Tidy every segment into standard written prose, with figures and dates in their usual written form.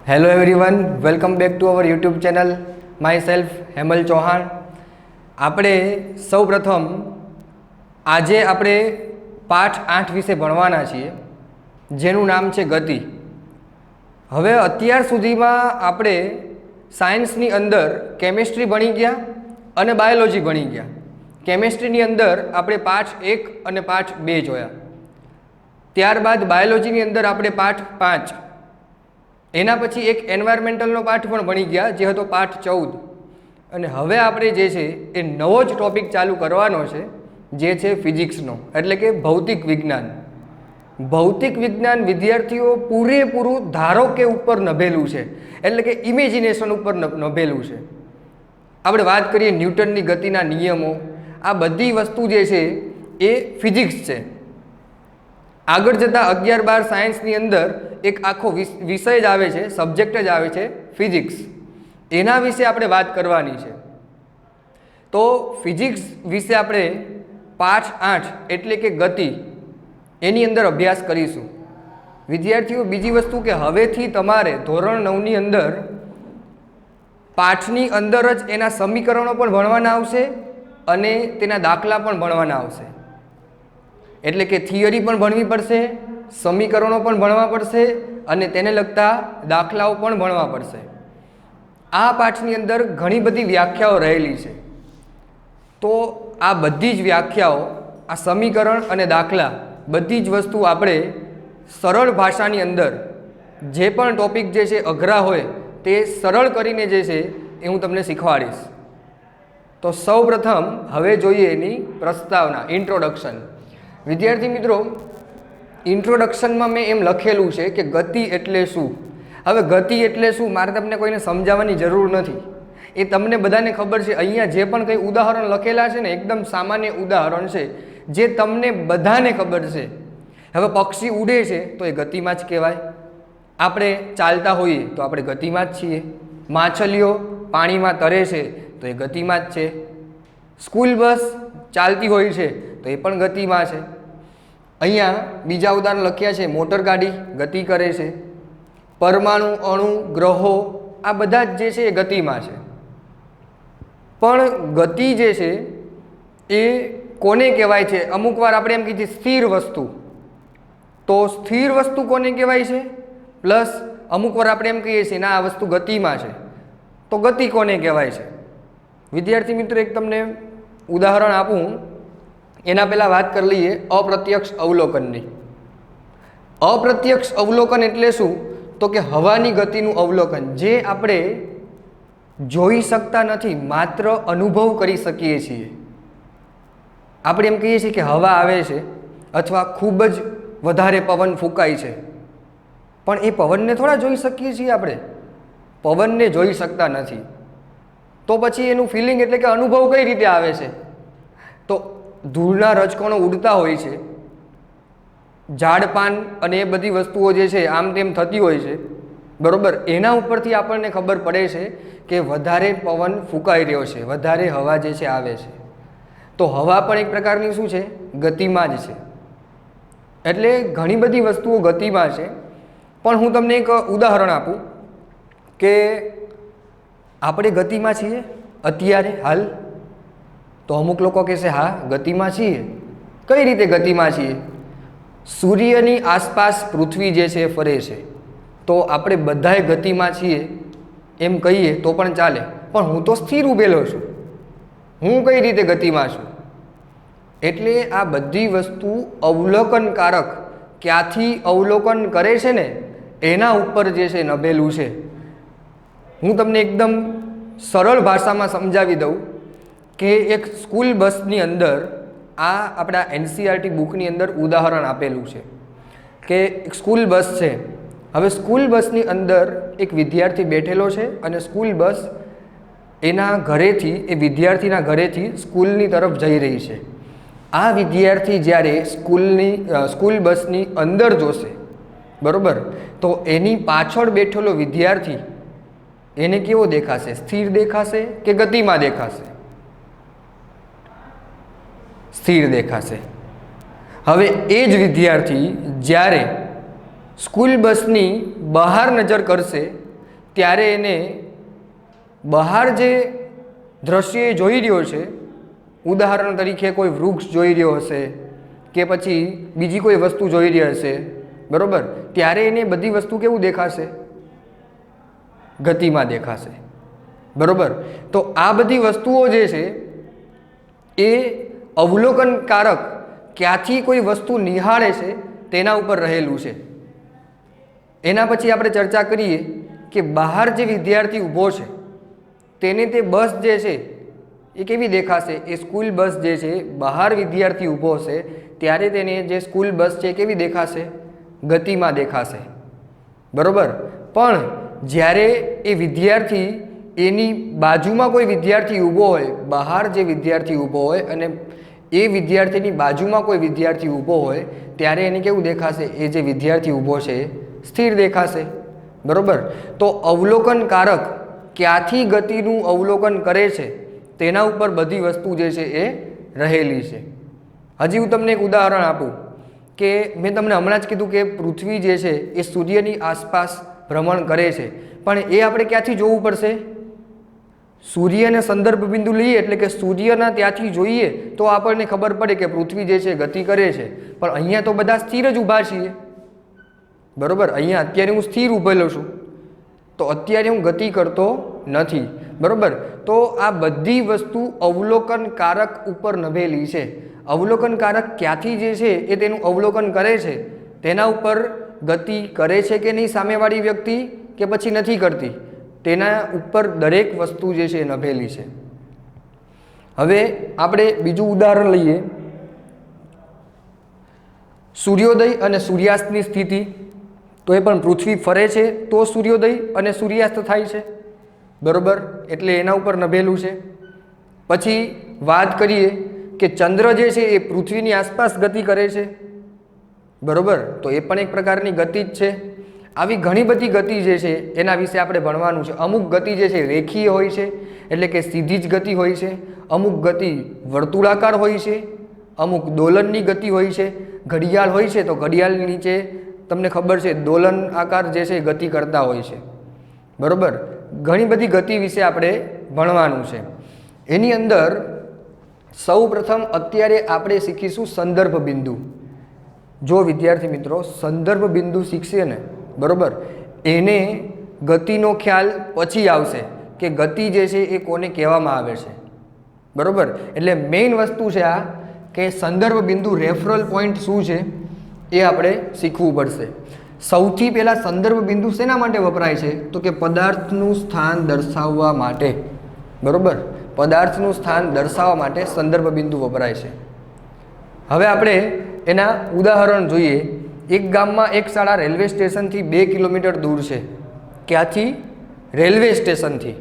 Hello everyone, welcome back to our YouTube channel. Myself Hemal Chauhan. આપણે સૌ પ્રથમ આજે આપણે પાઠ 8 વિશે ભણવાના છીએ, જેનું નામ છે ગતિ। હવે અત્યાર સુધીમાં આપણે સાયન્સની અંદર કેમિસ્ટ્રી ભણી ગયા અને બાયોલોજી ભણી ગયા। કેમિસ્ટ્રીની અંદર આપણે પાઠ 1 અને પાઠ 2 જોયા। ત્યારબાદ બાયોલોજીની અંદર આપણે પાઠ 5, એના પછી એક એન્વાયરમેન્ટલનો પાઠ પણ ભણી ગયા, જે હતો પાઠ 14। અને હવે આપણે જે છે એ નવો જ ટોપિક ચાલુ કરવાનો છે, જે છે ફિઝિક્સનો, એટલે કે ભૌતિક વિજ્ઞાન। ભૌતિક વિજ્ઞાન વિદ્યાર્થીઓ પૂરેપૂરું ધારો કે ઉપર નભેલું છે, એટલે કે ઇમેજિનેશન ઉપર નભેલું છે। આપણે વાત કરીએ ન્યૂટનની ગતિના નિયમો, આ બધી વસ્તુ જે છે એ ફિઝિક્સ છે। આગળ જતાં 11-12 સાયન્સની અંદર એક આખો વિષય જ આવે છે, સબ્જેક્ટ જ આવે છે ફિઝિક્સ। એના વિશે આપણે વાત કરવાની છે। તો ફિઝિક્સ વિશે આપણે પાઠ 8 એટલે કે ગતિ, એની અંદર અભ્યાસ કરીશું। વિદ્યાર્થીઓ, બીજી વસ્તુ કે હવેથી તમારે ધોરણ 9ની અંદર પાઠની અંદર જ એના સમીકરણો પણ ભણવાના આવશે અને તેના દાખલા પણ ભણવાના આવશે। એટલે કે થિયરી પણ ભણવી પડશે, સમીકરણો પણ ભણવા પડશે અને તેને લગતા દાખલાઓ પણ ભણવા પડશે। આ પાઠની અંદર ઘણી બધી વ્યાખ્યાઓ રહેલી છે, તો આ બધી જ વ્યાખ્યાઓ, આ સમીકરણ અને દાખલા, બધી જ વસ્તુ આપણે સરળ ભાષાની અંદર જે પણ ટોપિક જે છે અઘરા હોય તે સરળ કરીને જે છે એ હું તમને શીખવાડીશ। તો સૌ પ્રથમ હવે જોઈએ એની પ્રસ્તાવના, ઇન્ટ્રોડક્શન। વિદ્યાર્થી મિત્રો, ઇન્ટ્રોડક્શનમાં મેં એમ લખેલું છે કે ગતિ એટલે શું। હવે ગતિ એટલે શું મારે તમને કોઈને સમજાવવાની જરૂર નથી, એ તમને બધાને ખબર છે। અહીંયા જે પણ કંઈ ઉદાહરણ લખેલા છે ને, એકદમ સામાન્ય ઉદાહરણ છે, જે તમને બધાને ખબર છે। હવે પક્ષી ઉડે છે તો એ ગતિમાં જ કહેવાય, આપણે ચાલતા હોઈએ તો આપણે ગતિમાં જ છીએ, માછલીઓ પાણીમાં તરે છે તો એ ગતિમાં જ છે, સ્કૂલ બસ ચાલતી હોય છે તો એ પણ ગતિમાં છે। અહીંયા બીજા ઉદાહરણ લખ્યા છે, મોટર ગાડી ગતિ કરે છે, પરમાણુ, અણુ, ગ્રહો, આ બધા જ જે છે એ ગતિમાં છે। પણ ગતિ જે છે એ કોને કહેવાય છે? અમુક વાર આપણે એમ કહીએ સ્થિર વસ્તુ, તો સ્થિર વસ્તુ કોને કહેવાય છે? પ્લસ અમુક વાર આપણે એમ કહીએ છીએ ના આ વસ્તુ ગતિમાં છે, તો ગતિ કોને કહેવાય છે? વિદ્યાર્થી મિત્રો, એક તમને ઉદાહરણ આપું એના પહેલાં વાત કરી લઈએ અપ્રત્યક્ષ અવલોકનની। અપ્રત્યક્ષ અવલોકન એટલે શું? તો કે હવાની ગતિનું અવલોકન, જે આપણે જોઈ શકતા નથી, માત્ર અનુભવ કરી શકીએ છીએ। આપણે એમ કહીએ છીએ કે હવા આવે છે અથવા ખૂબ જ વધારે પવન ફૂંકાય છે, પણ એ પવનને થોડા જોઈ શકીએ છીએ આપણે, પવનને જોઈ શકતા નથી। તો પછી એનું ફિલિંગ એટલે કે અનુભવ કઈ રીતે આવે છે? તો ધૂળના રજકણો ઉડતા હોય છે, ઝાડ પાન અને એ બધી વસ્તુઓ જે છે આમ તેમ થતી હોય છે, બરોબર? એના ઉપરથી આપણને ખબર પડે છે કે વધારે પવન ફૂંકાઈ રહ્યો છે, વધારે હવા જે છે આવે છે। તો હવા પણ એક પ્રકારની શું છે? ગતિમાં જ છે। એટલે ઘણી બધી વસ્તુઓ ગતિમાં છે। પણ હું તમને એક ઉદાહરણ આપું કે આપણે ગતિમાં છીએ અત્યારે હાલ? તો અમુક લોકો કહેશે હા ગતિમાં છીએ। કઈ રીતે ગતિમાં છીએ? સૂર્યની આસપાસ પૃથ્વી જે છે ફરે છે, તો આપણે બધાએ ગતિમાં છીએ એમ કહીએ તો પણ ચાલે, પણ હું તો સ્થિર ઊભેલો છું, હું કઈ રીતે ગતિમાં છું? એટલે આ બધી વસ્તુ અવલોકનકારક, ક્યાંથી અવલોકન કરે છે ને એના ઉપર જે છે નભેલું છે। હું તમને એકદમ સરળ ભાષામાં સમજાવી દઉં કે એક સ્કૂલ બસની અંદર, આ આપણા NCERT બુકની અંદર ઉદાહરણ આપેલું છે કે એક સ્કૂલ બસ છે। હવે સ્કૂલ બસની અંદર એક વિદ્યાર્થી બેઠેલો છે અને સ્કૂલ બસ એના ઘરેથી, એ વિદ્યાર્થીના ઘરેથી સ્કૂલની તરફ જઈ રહી છે। આ વિદ્યાર્થી જ્યારે સ્કૂલ બસની અંદર જોશે, બરોબર, તો એની પાછળ બેઠેલો વિદ્યાર્થી એને કેવો દેખાશે? સ્થિર દેખાશે કે ગતિમાં દેખાશે? સ્થિર દેખાશે। હવે એ જ વિદ્યાર્થી જ્યારે સ્કૂલ બસની બહાર નજર કરશે ત્યારે એને બહાર જે દ્રશ્ય એ જોઈ રહ્યો છે, ઉદાહરણ તરીકે કોઈ વૃક્ષ જોઈ રહ્યો હશે કે પછી બીજી કોઈ વસ્તુ જોઈ રહી હશે, બરાબર, ત્યારે એને બધી વસ્તુ કેવું દેખાશે? ગતિમાં દેખાશે, બરાબર. તો આ બધી વસ્તુઓ જે છે એ અવલોકનકારક ક્યાંથી કોઈ વસ્તુ નિહાળે છે તેના ઉપર રહેલું છે. એના પછી આપણે ચર્ચા કરીએ કે બહાર જે વિદ્યાર્થી ઊભો છે તેને તે બસ જે છે એ કેવી દેખાશે? એ સ્કૂલ બસ જે છે, બહાર વિદ્યાર્થી ઊભો હશે ત્યારે તેને જે સ્કૂલ બસ છે કેવી દેખાશે? ગતિમાં દેખાશે, બરાબર. પણ જ્યારે એ વિદ્યાર્થી એની બાજુમાં કોઈ વિદ્યાર્થી ઊભો હોય, બહાર જે વિદ્યાર્થી ઊભો હોય અને એ વિદ્યાર્થીની બાજુમાં કોઈ વિદ્યાર્થી ઊભો હોય ત્યારે એને કેવું દેખાશે? એ જે વિદ્યાર્થી ઊભો છે સ્થિર દેખાશે, બરાબર. તો અવલોકનકારક ક્યાંથી ગતિનું અવલોકન કરે છે તેના ઉપર બધી વસ્તુ જે છે એ રહેલી છે. હજી હું તમને એક ઉદાહરણ આપું કે મેં તમને હમણાં જ કીધું કે પૃથ્વી જે છે એ સૂર્યની આસપાસ ભ્રમણ કરે છે, પણ એ આપણે ક્યાંથી જોવું પડશે? સૂર્યને સંદર્ભ બિંદુ લઈએ એટલે કે સૂર્યના ત્યાંથી જોઈએ તો આપણને ખબર પડે કે પૃથ્વી જે છે ગતિ કરે છે. પણ અહીંયા તો બધા સ્થિર જ ઊભા છીએ, બરાબર. અહીંયા અત્યારે હું સ્થિર ઊભેલો છું, તો અત્યારે હું ગતિ કરતો નથી, બરાબર. તો આ બધી વસ્તુ અવલોકનકારક ઉપર નભેલી છે. અવલોકનકારક ક્યાંથી જે છે એ તેનું અવલોકન કરે છે તેના ઉપર ગતિ કરે છે કે નહીં સામેવાળી વ્યક્તિ, કે પછી નથી કરતી, તેના ઉપર દરેક વસ્તુ જે છે એ નભેલી છે. હવે આપણે બીજું ઉદાહરણ લઈએ, સૂર્યોદય અને સૂર્યાસ્તની સ્થિતિ. તો એ પણ પૃથ્વી ફરે છે તો સૂર્યોદય અને સૂર્યાસ્ત થાય છે, બરાબર, એટલે એના ઉપર નભેલું છે. પછી વાત કરીએ કે ચંદ્ર જે છે એ પૃથ્વીની આસપાસ ગતિ કરે છે, બરાબર, તો એ પણ એક પ્રકારની ગતિ જ છે. આવી ઘણી બધી ગતિ જે છે એના વિશે આપણે ભણવાનું છે. અમુક ગતિ જે છે રેખીય હોય છે એટલે કે સીધી જ ગતિ હોય છે, અમુક ગતિ વર્તુળાકાર હોય છે, અમુક દોલનની ગતિ હોય છે. ઘડિયાળ હોય છે તો ઘડિયાળ નીચે તમને ખબર છે દોલન આકાર જે છે ગતિ કરતા હોય છે, બરાબર. ઘણી બધી ગતિ વિશે આપણે ભણવાનું છે. એની અંદર સૌ પ્રથમ અત્યારે આપણે શીખીશું સંદર્ભ બિંદુ. જો વિદ્યાર્થી મિત્રો સંદર્ભ બિંદુ શીખશે ને, બરાબર, એને ગતિનો ખ્યાલ પછી આવશે કે ગતિ જે છે એ કોને કહેવામાં આવે છે, બરાબર. એટલે મેઇન વસ્તુ છે આ કે સંદર્ભ બિંદુ, રેફરલ પોઈન્ટ શું છે એ આપણે શીખવું પડશે. સૌથી પહેલાં સંદર્ભ બિંદુ શેના માટે વપરાય છે? તો કે પદાર્થનું સ્થાન દર્શાવવા માટે, બરાબર. પદાર્થનું સ્થાન દર્શાવવા માટે સંદર્ભ બિંદુ વપરાય છે. હવે આપણે એના ઉદાહરણ જોઈએ. એક ગામમાં એક શાળા રેલવે સ્ટેશનથી 2 કિલોમીટર દૂર છે. ક્યાંથી? રેલવે સ્ટેશનથી.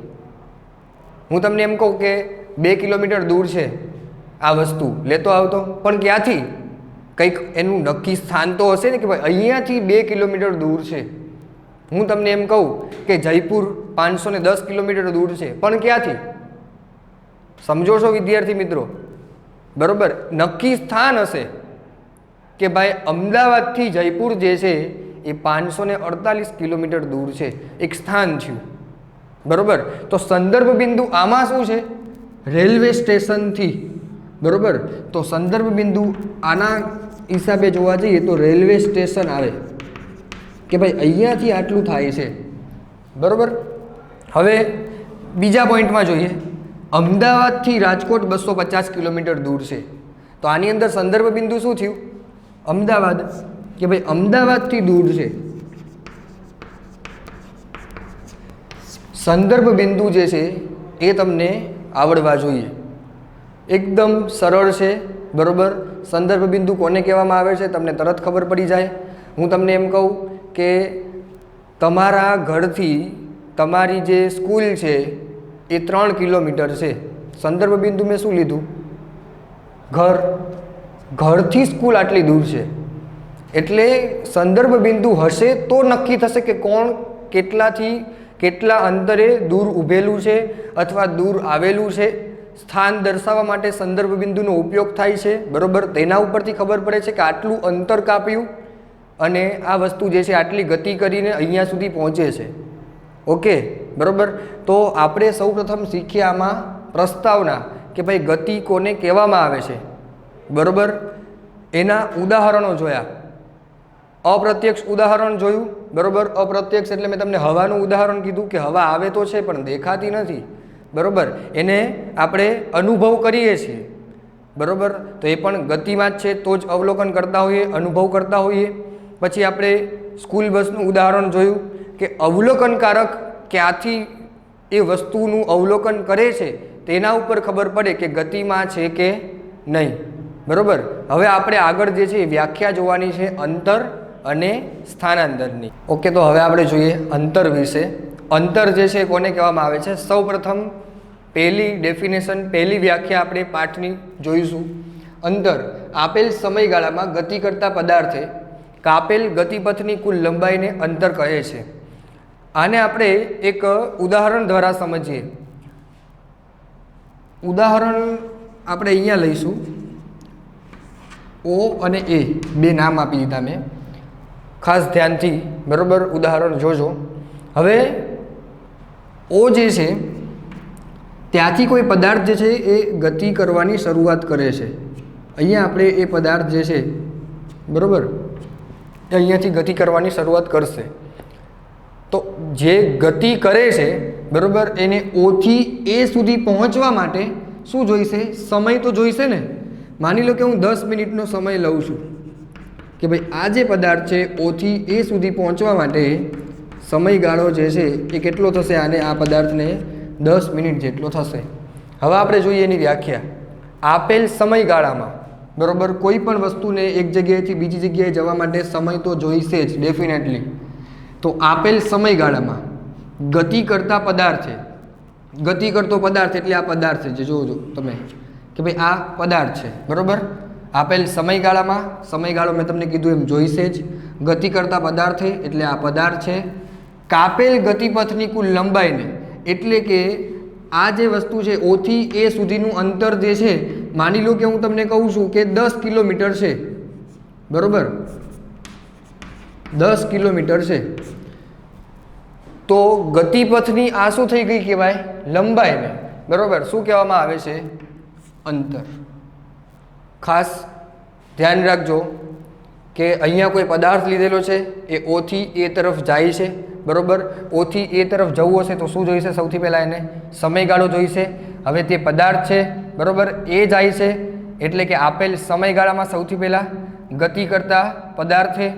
હું તમને એમ કહું કે 2 કિલોમીટર દૂર છે આ વસ્તુ, લેતો આવતો, પણ ક્યાંથી? કંઈક એનું નક્કી સ્થાન તો હશે ને કે ભાઈ અહીંયાથી 2 કિલોમીટર દૂર છે. હું તમને એમ કહું કે જયપુર 510 કિલોમીટર દૂર છે, પણ ક્યાંથી? સમજો છો વિદ્યાર્થી મિત્રો, બરાબર. નક્કી સ્થાન હશે કે ભાઈ અમદાવાદથી જયપુર જે છે એ 548 કિલોમીટર દૂર છે, એક સ્થાન થયું, બરાબર. તો સંદર્ભ બિંદુ આમાં શું છે? રેલવે સ્ટેશનથી, બરાબર. તો સંદર્ભ બિંદુ આના હિસાબે જોવા જઈએ તો રેલવે સ્ટેશન આવે કે ભાઈ અહીંયાથી આટલું થાય છે, બરાબર. હવે બીજા પોઈન્ટમાં જોઈએ, અમદાવાદથી રાજકોટ 250 કિલોમીટર દૂર છે. તો આની અંદર સંદર્ભ બિંદુ શું થયું? અમદાવાદ, કે ભાઈ અમદાવાદથી દૂર છે. સંદર્ભ બિંદુ જે છે એ તમને આવડવા જોઈએ. એકદમ સરળ છે, બરાબર. સંદર્ભ બિંદુ કોને કહેવામાં આવે છે તમને તરત ખબર પડી જાય. હું તમને એમ કહું કે તમારા ઘરથી તમારી જે સ્કૂલ છે એ 3 કિલોમીટર છે. સંદર્ભ બિંદુ મેં શું લીધું? ઘર. ઘરથી સ્કૂલ આટલી દૂર છે, એટલે સંદર્ભ બિંદુ હશે તો નક્કી થશે કે કોણ કેટલા અંતરે દૂર ઊભેલું છે અથવા દૂર આવેલું છે. સ્થાન દર્શાવવા માટે સંદર્ભ બિંદુનો ઉપયોગ થાય છે, બરાબર. તેના ઉપરથી ખબર પડે છે કે આટલું અંતર કાપ્યું અને આ વસ્તુ જે છે આટલી ગતિ કરીને અહીંયા સુધી પહોંચે છે. ઓકે, બરાબર. તો આપણે સૌ પ્રથમ શીખ્યા આમાં પ્રસ્તાવના કે ભાઈ ગતિ કોને કહેવામાં આવે છે, બરાબર. એના ઉદાહરણો જોયા. અપ્રત્યક્ષ ઉદાહરણ જોયું, બરાબર. અપ્રત્યક્ષ એટલે મેં તમને હવાનું ઉદાહરણ કીધું કે હવા આવે તો છે પણ દેખાતી નથી, બરાબર. એને આપણે અનુભવ કરીએ છીએ, બરાબર. તો એ પણ ગતિમાં જ છે તો જ અવલોકન કરતા હોઈએ, અનુભવ કરતા હોઈએ. પછી આપણે સ્કૂલ બસનું ઉદાહરણ જોયું કે અવલોકનકારક ક્યાંથી એ વસ્તુનું અવલોકન કરે છે તેના ઉપર ખબર પડે કે ગતિમાં છે કે નહીં, બરાબર. હવે આપણે આગળ જે છે એ વ્યાખ્યા જોવાની છે અંતર અને સ્થાનાંતરની. ઓકે, તો હવે આપણે જોઈએ અંતર વિશે. અંતર જે છે કોને કહેવામાં આવે છે? સૌ પ્રથમ પહેલી ડેફિનેશન, પહેલી વ્યાખ્યા આપણે પાઠની જોઈશું. અંતર આપેલ સમયગાળામાં ગતિ કરતા પદાર્થે કાપેલ ગતિપથની કુલ લંબાઈને અંતર કહે છે. આને આપણે એક ઉદાહરણ દ્વારા સમજીએ. ઉદાહરણ આપણે અહીંયા લઈશું. ઓ અને એ બે નામ આપી દીધા મેં, ખાસ ધ્યાનથી, બરાબર. ઉદાહરણ જોજો. હવે ઓ જે છે ત્યાંથી કોઈ પદાર્થ જે છે એ ગતિ કરવાની શરૂઆત કરે છે. અહીંયા આપણે એ પદાર્થ જે છે, બરાબર, એ અહીંયાથી ગતિ કરવાની શરૂઆત કરશે. તો જે ગતિ કરે છે, બરાબર, એને ઓથી એ સુધી પહોંચવા માટે શું જોઈશે? સમય તો જોઈશે ને. માની લો કે હું 10 મિનિટનો સમય લઉં છું કે ભાઈ આ જે પદાર્થ છે ઓથી એ સુધી પહોંચવા માટે સમયગાળો જે છે એ કેટલો થશે? આને, આ પદાર્થને 10 મિનિટ જેટલો થશે. હવે આપણે જોઈએ એની વ્યાખ્યા. આપેલ સમયગાળામાં, બરાબર, કોઈ પણ વસ્તુને એક જગ્યાએથી બીજી જગ્યાએ જવા માટે સમય તો જોઈશે જ, ડેફિનેટલી. તો આપેલ સમયગાળામાં ગતિ કરતા પદાર્થે, ગતિ કરતો પદાર્થ એટલે આ પદાર્થ છે જે જોજો તમે કે ભાઈ આ પદાર્થ છે, બરાબર. આપેલ સમયગાળામાં, સમયગાળો મેં તમને કીધું એમ જોઈશે જ. ગતિ કરતા પદાર્થે એટલે આ પદાર્થ છે. કાપેલ ગતિપથની કુલ લંબાઈને એટલે કે આ જે વસ્તુ છે ઓથી એ સુધીનું અંતર જે છે, માની લો કે હું તમને કહું છું કે 10 કિલોમીટર છે, બરાબર, 10 કિલોમીટર છે. તો ગતિપથની આ શું થઈ ગઈ કહેવાય? લંબાઈને, બરાબર. શું કહેવામાં આવે છે? અંતર. ખાસ ધ્યાન રાખજો કે અહીંયા કોઈ પદાર્થ લીધેલો છે, એ ઓથી એ તરફ જાય છે, બરાબર. ઓથી એ તરફ જવું હશે તો શું જોઈશે? સૌથી પહેલાં એને સમયગાળો જોઈશે. હવે તે પદાર્થ છે, બરાબર, એ જાય છે એટલે કે આપેલ સમયગાળામાં સૌથી પહેલાં ગતિ કરતા પદાર્થે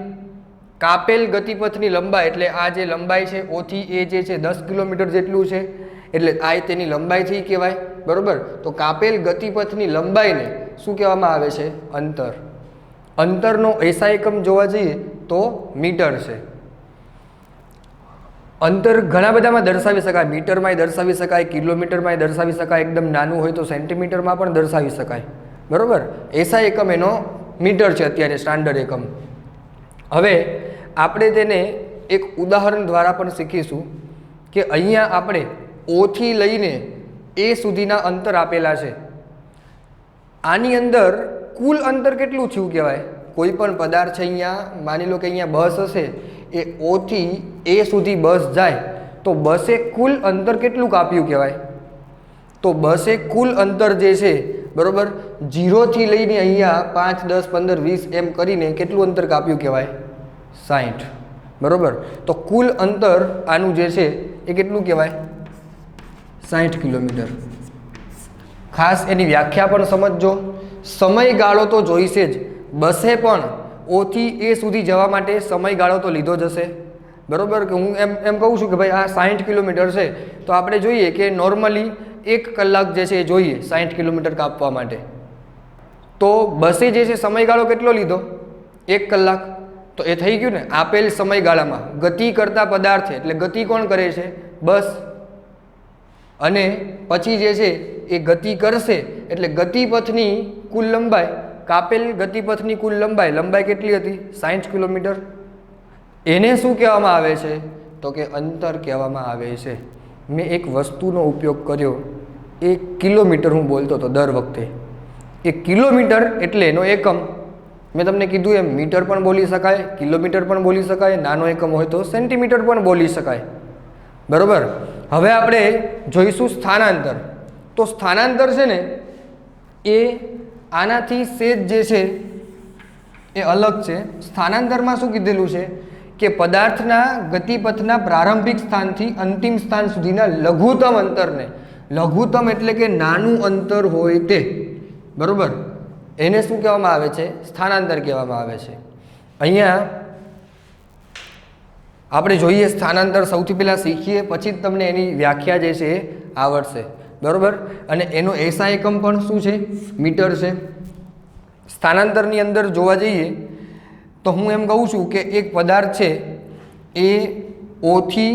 કાપેલ ગતિપથની લંબાઈ એટલે આ જે લંબાઈ છે ઓથી એ જે છે 10 કિલોમીટર જેટલું છે એટલે આ તેની લંબાઈ થઈ કહેવાય, બરાબર. તો કાપેલ ગતિપથની લંબાઈને શું કહેવામાં આવે છે? અંતર. અંતરનો એસા એકમ જોવા જઈએ તો મીટર છે. અંતર ઘણા બધામાં દર્શાવી શકાય. મીટરમાં દર્શાવી શકાય, કિલોમીટરમાં દર્શાવી શકાય, એકદમ નાનું હોય તો સેન્ટીમીટરમાં પણ દર્શાવી શકાય, બરાબર. એસા એકમ એનો મીટર છે અત્યારે, સ્ટાન્ડર્ડ એકમ. હવે આપણે તેને એક ઉદાહરણ દ્વારા પણ શીખીશું કે અહીંયા આપણે ઓથી લઈને એ સુધીના અંતર આપેલા છે. આની અંદર કુલ અંતર કેટલું થયું કહેવાય? કોઈ પણ પદાર્થ છે, અહીંયા માની લો કે અહીંયા બસ હશે, એ ઓથી એ સુધી બસ જાય તો બસે કુલ અંતર કેટલું કાપ્યું કહેવાય? તો બસે કુલ અંતર જે છે, બરાબર, 0 થી લઈને અહીંયા 5, 10, 15, 20 એમ કરીને કેટલું અંતર કાપ્યું કહેવાય? 60, બરાબર. તો કુલ અંતર આનું જે છે એ કેટલું કહેવાય? 60 કિલોમીટર. ખાસ એની વ્યાખ્યા પણ સમજજો. સમયગાળો તો જોઈશે જ. બસે પણ ઓથી એ સુધી જવા માટે સમયગાળો તો લીધો જ હશે, બરાબર. કે હું એમ કહું છું કે ભાઈ આ 60 કિલોમીટર છે તો આપણે જોઈએ કે નોર્મલી 1 કલાક જે છે એ જોઈએ 60 કિલોમીટર કાપવા માટે. તો બસે જે છે સમયગાળો કેટલો લીધો? 1 કલાક. તો એ થઈ ગયું ને. આપેલ સમયગાળામાં ગતિ કરતા પદાર્થ એટલે ગતિ કોણ કરે છે? બસ. અને પછી જે છે એ ગતિ કરશે એટલે ગતિપથની કુલ લંબાઈ, કાપેલ ગતિપથની કુલ લંબાઈ કેટલી હતી? 60 કિલોમીટર. એને શું કહેવામાં આવે છે? તો કે અંતર કહેવામાં આવે છે. મેં એક વસ્તુનો ઉપયોગ કર્યો, એ કિલોમીટર હું બોલતો હતો દર વખતે. એ કિલોમીટર એટલે એનો એકમ. મેં તમને કીધું એમ મીટર પણ બોલી શકાય, કિલોમીટર પણ બોલી શકાય, નાનો એકમ હોય તો સેન્ટીમીટર પણ બોલી શકાય, બરાબર. હવે આપણે જોઈશું સ્થાનાંતર. તો સ્થાનાંતર છે ને એ આનાથી સેજ જે છે એ અલગ છે. સ્થાનાંતરમાં શું કીધેલું છે કે પદાર્થના ગતિપથના પ્રારંભિક સ્થાનથી અંતિમ સ્થાન સુધીના લઘુત્તમ અંતરને, લઘુત્તમ એટલે કે નાનું અંતર હોય તે, બરાબર, એને શું કહેવામાં આવે છે? સ્થાનાંતર કહેવામાં આવે છે. અહીંયા આપણે જોઈએ સ્થાનાંતર સૌથી પહેલાં શીખીએ, પછી જ તમને એની વ્યાખ્યા જે છે એ આવડશે, બરાબર. અને એનો એસઆઈ એકમ પણ શું છે? મીટર છે. સ્થાનાંતરની અંદર જોવા જઈએ તો હું એમ કહું છું કે એક પદાર્થ છે એ ઓથી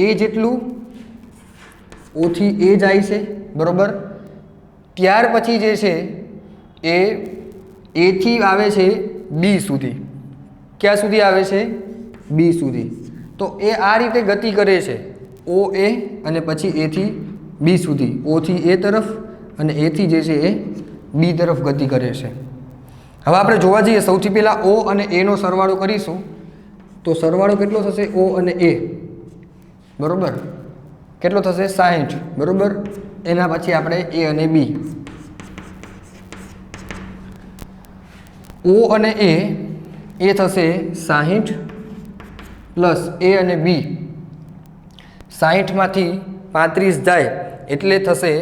એ જેટલું, ઓથી એ જાય છે, બરાબર. ત્યાર પછી જે છે એ એથી આવે છે બી સુધી. ક્યાં સુધી આવે છે? બી સુધી. તો એ આ રીતે ગતિ કરે છે, ઓ એ અને પછી એથી બી સુધી, ઓથી એ તરફ અને એથી જે છે એ બી તરફ ગતિ કરે છે. હવે આપણે જોવા જઈએ સૌથી પહેલાં ઓ અને એનો સરવાળો કરીશું. તો સરવાળો કેટલો થશે? ઓ અને એ, બરાબર, કેટલો થશે? 60, બરાબર. એના પછી આપણે એ અને બી. ઓ અને એ થશે 60 પ્લસ એ અને બી. 60માંથી 35 જાય એટલે થશે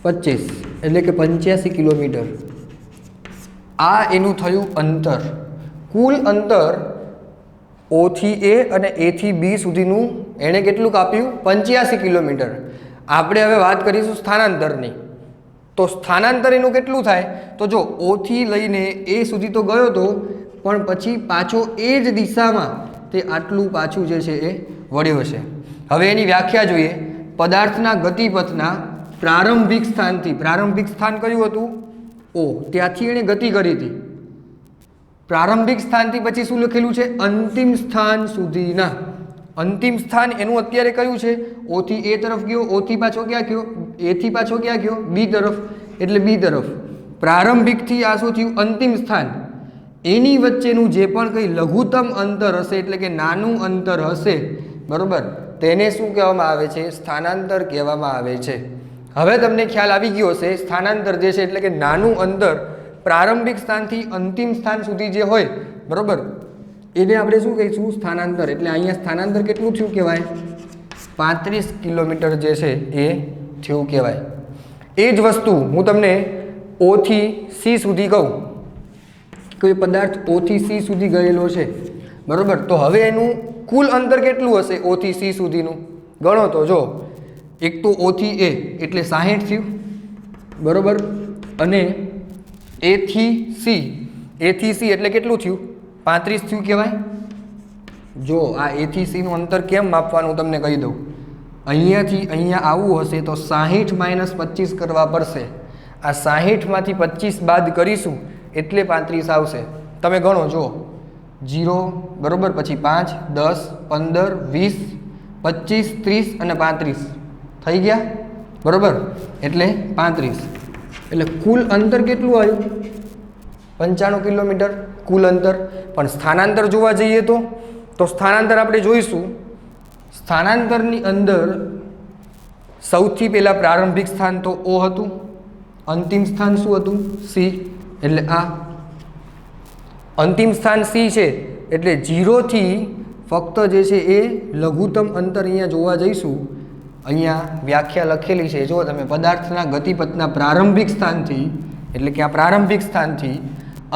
25, એટલે કે 85 કિલોમીટર. આ એનું થયું અંતર. કુલ અંતર ઓથી એ અને એથી બી સુધીનું એણે કેટલું કાપ્યું? 85 કિલોમીટર. આપણે હવે વાત કરીશું સ્થાનાંતરની. તો સ્થાનાંતર એનું કેટલું થાય? તો જો ઓથી લઈને એ સુધી તો ગયો હતો, પણ પછી પાછો એ જ દિશામાં તે આટલું પાછું જે છે એ વળ્યો છે. હવે એની વ્યાખ્યા જોઈએ. પદાર્થના ગતિપથના પ્રારંભિક સ્થાનથી, પ્રારંભિક સ્થાન કયું હતું? ઓ, ત્યાંથી એણે ગતિ કરી હતી. પ્રારંભિક સ્થાનથી પછી શું લખેલું છે? અંતિમ સ્થાન સુધીના. અંતિમ સ્થાન એનું અત્યારે કયું છે? ઓથી એ તરફ ગયો, ઓથી પાછો ક્યાં ગયો? એથી પાછો ક્યાં ગયો? બી તરફ, એટલે બી તરફ. પ્રારંભિકથી આ શું થયું? અંતિમ સ્થાન. એની વચ્ચેનું જે પણ કંઈ લઘુત્તમ અંતર હશે, એટલે કે નાનું અંતર હશે, બરાબર, તેને શું કહેવામાં આવે છે? સ્થાનાંતર કહેવામાં આવે છે. હવે તમને ખ્યાલ આવી ગયો હશે સ્થાનાંતર જે છે એટલે કે નાનું અંતર પ્રારંભિક સ્થાનથી અંતિમ સ્થાન સુધી જે હોય, બરાબર, એને આપણે શું કહીશું? સ્થાનાંતર. એટલે અહીંયા સ્થાનાંતર કેટલું થયું કહેવાય? 35 કિલોમીટર જે છે એ થયું કહેવાય. એ જ વસ્તુ હું તમને ઓથી સી સુધી કહું. કોઈ પદાર્થ ઓથી સી સુધી ગયેલો છે, બરાબર, તો હવે એનું કુલ અંતર કેટલું હશે? ઓથી સી સુધીનું ગણો તો જો, એક તો ઓથી એ એટલે 60 થયું, બરાબર, અને એથી સી એટલે કેટલું થયું? 35 થયું કહેવાય. જો આ એથી સીનું અંતર કેમ માપવાનું તમને કહી દઉં. અહીંયાથી અહીંયા આવવું હશે તો 60 - 25 કરવા પડશે. આ 60માંથી 25 બાદ કરીશું એટલે 35 આવશે. તમે ગણો જો, 0, બરાબર, પછી 5, 10, 15, 20, 25, 30 અને 35 થઈ ગયા, બરાબર, એટલે 35. એટલે કુલ અંતર કેટલું આવ્યું? 95 કિલોમીટર કુલ અંતર. પણ સ્થાનાંતર જોવા જઈએ તો સ્થાનાંતર આપણે જોઈશું. સ્થાનાંતરની અંદર સૌથી પહેલાં પ્રારંભિક સ્થાન તો ઓ હતું, અંતિમ સ્થાન શું હતું? સી. એટલે આ અંતિમ સ્થાન સી છે, એટલે 0થી ફક્ત જે છે એ લઘુત્તમ અંતર અહીંયા જોવા જઈશું. અહીંયા વ્યાખ્યા લખેલી છે, જો તમે, પદાર્થના ગતિપથના પ્રારંભિક સ્થાનથી, એટલે કે આ પ્રારંભિક સ્થાનથી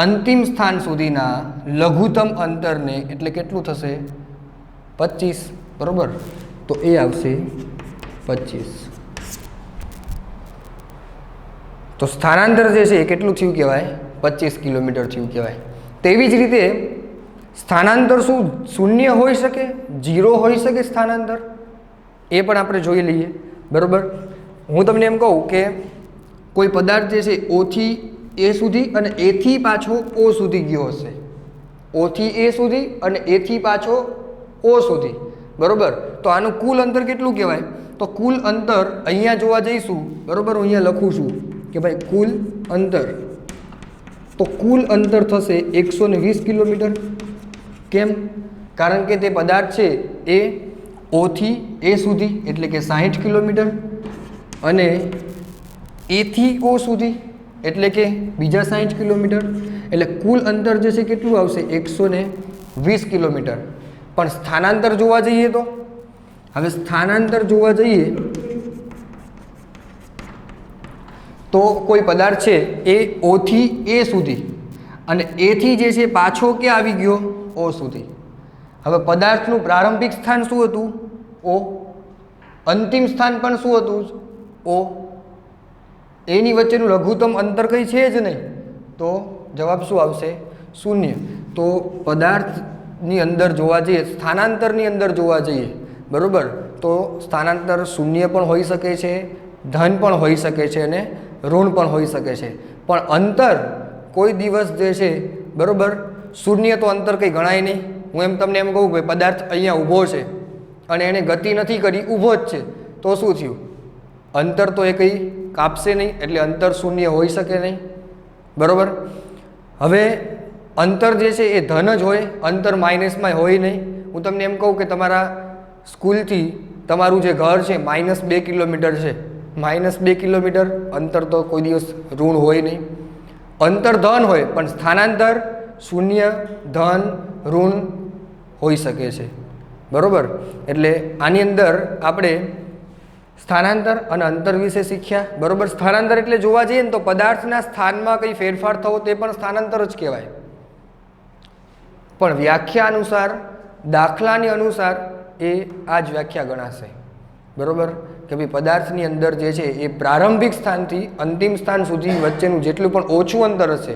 અંતિમ સ્થાન સુધીના લઘુત્તમ અંતરને, એટલે કેટલું થશે? 25, બરાબર, તો એ આવશે 25. તો સ્થાનાંતર જે છે એ કેટલું થયું કહેવાય? 25 કિલોમીટર થયું કહેવાય. તેવી જ રીતે સ્થાનાંતર શું શૂન્ય હોઈ શકે? 0 હોઈ શકે સ્થાનાંતર? એ પણ આપણે જોઈ લઈએ, બરાબર. હું તમને એમ કહું કે કોઈ પદાર્થ જે છે ઓથી એ સુધી અને એથી પાછો ઓ સુધી ગયો હશે. ઓથી એ સુધી અને એથી પાછો ઓ સુધી, બરાબર, તો આનું કુલ અંતર કેટલું કહેવાય? તો કુલ અંતર અહીંયા જોવા જઈશું, બરાબર, હું અહીંયા લખું છું કે ભાઈ કુલ અંતર. તો કુલ અંતર થશે 120 કિલોમીટર. કેમ? કારણ કે તે પદાર્થ છે એ O થી A સુધી એટલે કે 60 કિલોમીટર અને A થી O સુધી એટલે કે બીજા 60 કિલોમીટર, એટલે કુલ અંતર જે છે કેટલું આવશે 120 કિલોમીટર. પણ સ્થાનાંતર જોવા જઈએ તો હવે સ્થાનાંતર જોવા જઈએ તો કોઈ પદાર્થ છે એ O થી A સુધી અને A થી જે છે પાછો ક્યાં આવી ગયો O સુધી. હવે પદાર્થનું પ્રારંભિક સ્થાન શું હતું O, અંતિમ સ્થાન પણ શું હતું O. એની વચ્ચેનું લઘુત્તમ અંતર કંઈ છે જ નહીં, તો જવાબ શું આવશે 0. તો પદાર્થની અંદર જોવા જઈએ, સ્થાનાંતરની અંદર જોવા જઈએ બરાબર, તો સ્થાનાંતર 0 પણ હોઈ શકે છે, ધન પણ હોઈ શકે છે અને ઋણ પણ હોઈ શકે છે. પણ અંતર કોઈ દિવસ જે છે બરાબર 0 તો અંતર કંઈ ગણાય નહીં. હું એમ તમને એમ કહું કે પદાર્થ અહીંયા ઊભો છે અને એણે ગતિ નથી કરી, ઊભો જ છે, તો શું થયું? અંતર તો એ કંઈ કાપશે નહીં, એટલે અંતર 0 હોઈ શકે નહીં બરાબર. હવે અંતર જે છે એ ધન જ હોય, અંતર માઇનસમાં હોય નહીં. હું તમને એમ કહું કે તમારા સ્કૂલથી તમારું જે ઘર છે -2 કિલોમીટર છે, -2 કિલોમીટર અંતર તો કોઈ દિવસ ઋણ હોય નહીં. અંતર ધન હોય પણ સ્થાનાંતર 0, ધન, ઋણ હોઈ શકે છે બરાબર. એટલે આની અંદર આપણે સ્થાનાંતર અને અંતર વિશે શીખ્યા બરાબર. સ્થાનાંતર એટલે જોવા જઈએ ને તો પદાર્થના સ્થાનમાં કંઈ ફેરફાર થવો તે પણ સ્થાનાંતર જ કહેવાય. પણ વ્યાખ્યા અનુસાર, દાખલાની અનુસાર એ આ જ વ્યાખ્યા ગણાશે બરાબર, કે ભાઈ પદાર્થની અંદર જે છે એ પ્રારંભિક સ્થાનથી અંતિમ સ્થાન સુધી વચ્ચેનું જેટલું પણ ઓછું અંતર હશે,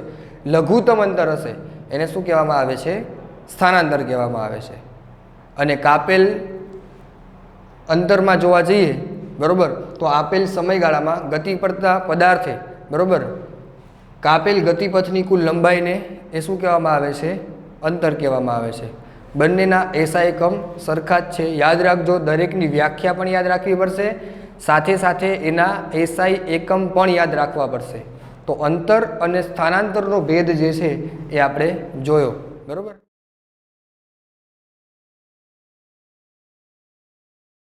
લઘુત્તમ અંતર હશે, એને શું કહેવામાં આવે છે? સ્થાનાંતર કહેવામાં આવે છે. અને કાપેલ અંતરમાં જોવા જઈએ બરાબર, તો આપેલ સમયગાળામાં ગતિ કરતા પદાર્થે બરાબર કાપેલ ગતિપથની કુલ લંબાઈને એ શું કહેવામાં આવે છે? અંતર કહેવામાં આવે છે. બંનેના એસઆઈ એકમ સરખા જ છે, યાદ રાખજો. દરેકની વ્યાખ્યા પણ યાદ રાખવી પડશે, સાથે સાથે એના એસઆઈ એકમ પણ યાદ રાખવા પડશે. તો અંતર અને સ્થાનાંતરનો ભેદ જે છે એ આપણે જોયો બરાબર.